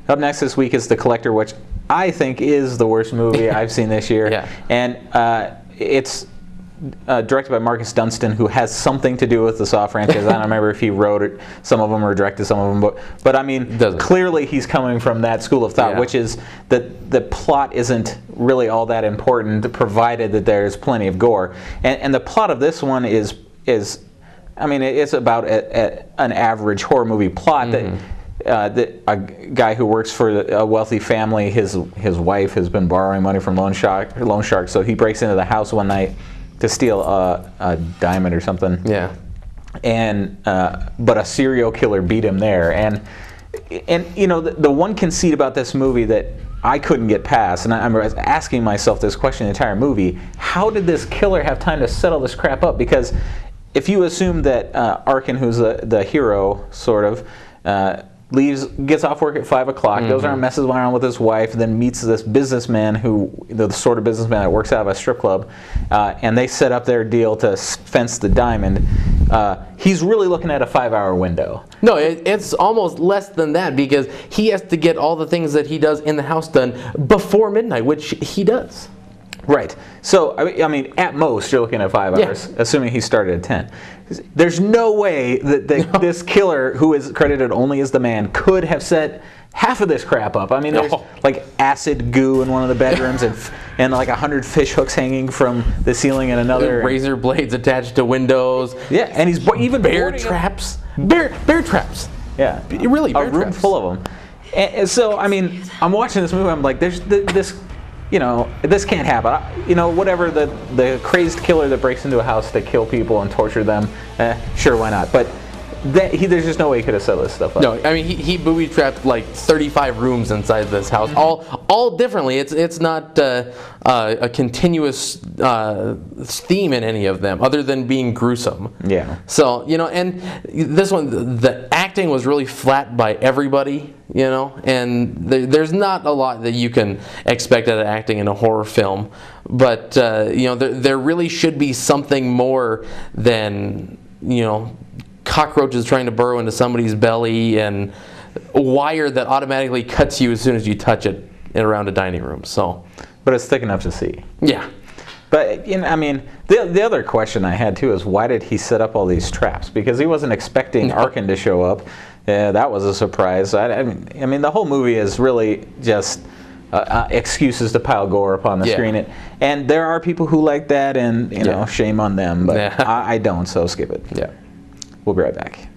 Up next this week is The Collector, which I think is the worst movie I've seen this year. Yeah. And it's directed by Marcus Dunstan, who has something to do with the Saw franchise. I don't remember if he wrote it, some of them, or directed some of them. But I mean, clearly he's coming from that school of thought, which is that the plot isn't really all that important, provided that there's plenty of gore. And the plot of this one is I mean, it's about an average horror movie plot that a guy who works for a wealthy family, his wife has been borrowing money from loan sharks, so he breaks into the house one night to steal a diamond or something. Yeah. And but a serial killer beat him there, and you know, the one conceit about this movie that I couldn't get past, and I was asking myself this question the entire movie: how did this killer have time to settle this crap up? Because if you assume that Arkin, who's the hero, sort of, gets off work at 5 o'clock, goes around, messes around with his wife, then meets this businessman the sort of businessman that works out of a strip club, and they set up their deal to fence the diamond. He's really looking at a 5-hour window. No, it's almost less than that, because he has to get all the things that he does in the house done before midnight, which he does. Right. So, I mean, at most, you're looking at 5 hours, assuming he started at 10. There's no way that this killer, who is credited only as the man, could have set half of this crap up. I mean, there's like acid goo in one of the bedrooms and like 100 fish hooks hanging from the ceiling in another. Razor blades attached to windows. Yeah, and he's even bear traps. Bear traps. Yeah. Really, bear traps. A room full of them. And so, I mean, I'm watching this movie, I'm like, there's this... You know, this can't happen. You know, whatever, the crazed killer that breaks into a house to kill people and torture them, sure, why not? But there's just no way he could have set this stuff up. No, I mean, he booby-trapped like 35 rooms inside this house, all differently. It's not a continuous theme in any of them, other than being gruesome. Yeah. So, you know, and this one, the acting was really flat by everybody, you know, and there's not a lot that you can expect out of acting in a horror film, but you know, there really should be something more than, you know, cockroaches trying to burrow into somebody's belly and a wire that automatically cuts you as soon as you touch it around a dining room. So, but it's thick enough to see. Yeah. But, you know, I mean, the other question I had too is, why did he set up all these traps? Because he wasn't expecting Arkin to show up. Yeah, that was a surprise. I mean, the whole movie is really just excuses to pile gore upon the screen. And there are people who like that, and you know, shame on them. But I don't, so skip it. Yeah. We'll be right back.